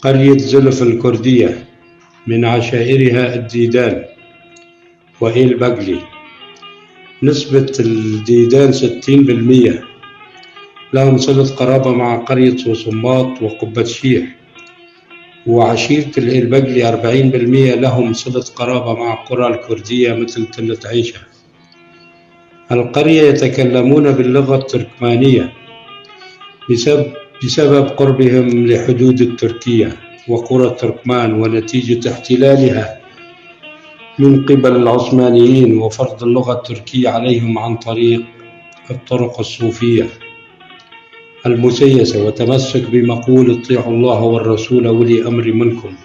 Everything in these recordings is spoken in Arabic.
قرية زلف الكردية من عشائرها الديدان وإيل بجلي. نسبة الديدان 60%. لهم صلة قرابة مع قرية صوصمات وقبة شيح. وعشيرة الإلبجلي 40% لهم صلة قرابة مع قرى الكردية مثل تلة عيشة. القرية يتكلمون باللغة التركمانية بسبب قربهم لحدود التركية وقرى تركمان، ونتيجة احتلالها من قبل العثمانيين وفرض اللغة التركية عليهم عن طريق الطرق الصوفية المسيسة وتمسك بمقولة اطيعوا الله والرسول ولي أمر منكم،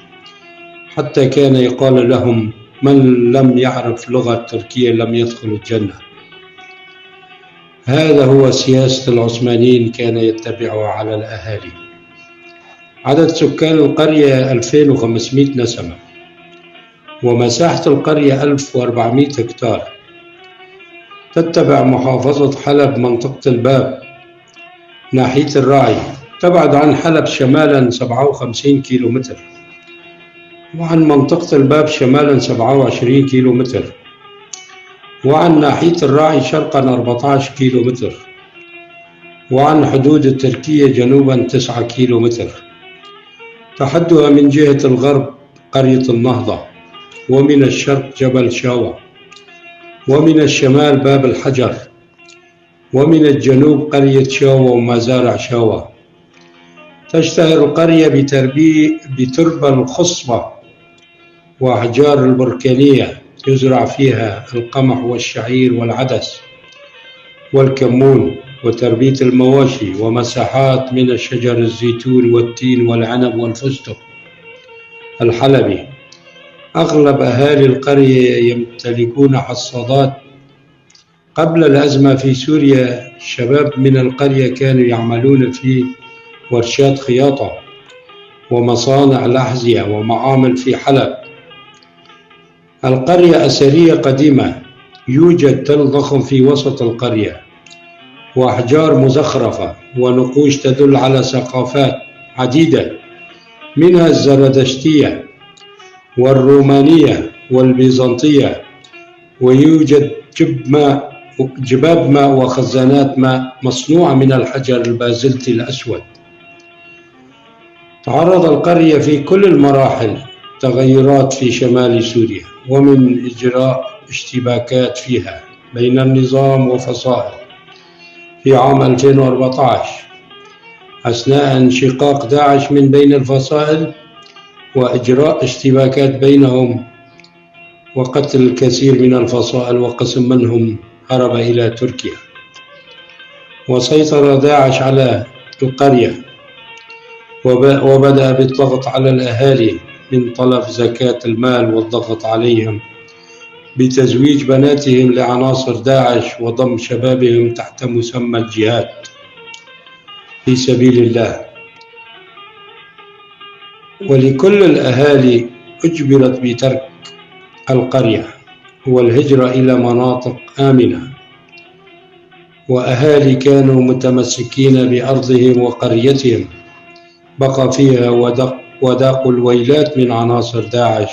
حتى كان يقال لهم من لم يعرف لغة تركية لم يدخل الجنة. هذا هو سياسة العثمانيين كان يتبعها على الأهالي. عدد سكان القرية 2500 نسمة، ومساحة القرية 1400 هكتار. تتبع محافظة حلب منطقة الباب ناحية الراعي، تبعد عن حلب شمالا 57 كيلومتر، وعن منطقة الباب شمالا 27 كيلومتر، وعن ناحية الراعي شرقا 14 كيلومتر، وعن حدود التركية جنوبا 9 كيلومتر. تحدها من جهة الغرب قرية النهضة، ومن الشرق جبل شاوة، ومن الشمال باب الحجر، ومن الجنوب قرية شاوة ومزارع شاوة. تشتهر القرية بتربة الخصبة وأحجار البركانية، يزرع فيها القمح والشعير والعدس والكمون، وتربية المواشي، ومساحات من الشجر الزيتون والتين والعنب والفستق الحلبي. أغلب أهالي القرية يمتلكون حصادات. قبل الأزمة في سوريا الشباب من القرية كانوا يعملون في ورشات خياطة ومصانع الأحذية ومعامل في حلب. القرية أثرية قديمة، يوجد تل ضخم في وسط القرية وأحجار مزخرفة ونقوش تدل على ثقافات عديدة، منها الزردشتية والرومانية والبيزنطية. ويوجد جباب ماء وخزانات ماء مصنوعة من الحجر البازلتي الأسود. تعرض القرية في كل المراحل تغيرات في شمال سوريا، ومن إجراء اشتباكات فيها بين النظام وفصائل في عام 2014 أثناء انشقاق داعش من بين الفصائل وإجراء اشتباكات بينهم وقتل الكثير من الفصائل، وقسم منهم هرب إلى تركيا. وسيطر داعش على القرية وبدأ بالضغط على الأهالي من طلب زكاة المال والضغط عليهم بتزويج بناتهم لعناصر داعش وضم شبابهم تحت مسمى الجهاد في سبيل الله. ولكل الأهالي أجبرت بترك القرية والهجرة إلى مناطق آمنة، وأهالي كانوا متمسكين بأرضهم وقريتهم بقى فيها وذاقوا الويلات من عناصر داعش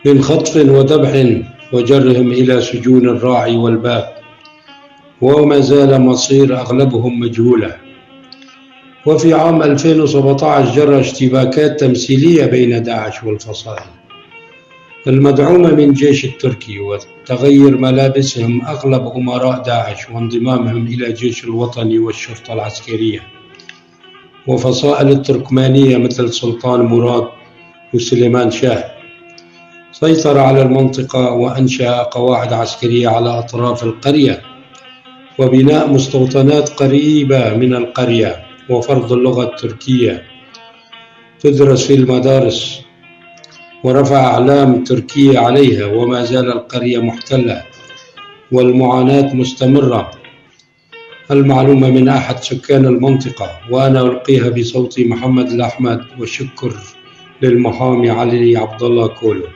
من خطف وذبح وجرهم إلى سجون الراعي والباب، وما زال مصير أغلبهم مجهولة. وفي عام 2017 جرى اشتباكات تمثيلية بين داعش والفصائل المدعومة من الجيش التركي، وتغير ملابسهم أغلب أمراء داعش وانضمامهم إلى الجيش الوطني والشرطة العسكرية وفصائل التركمانية مثل سلطان مراد وسليمان شاه. سيطر على المنطقة وأنشأ قواعد عسكرية على أطراف القرية وبناء مستوطنات قريبة من القرية، وفرض اللغة التركية تدرس في المدارس، ورفع أعلام تركية عليها. وما زال القرية محتلة والمعاناة مستمرة. المعلومة من أحد سكان المنطقة، وأنا ألقيها بصوت محمد الأحمد، وشكر للمحامي علي عبد الله كولو.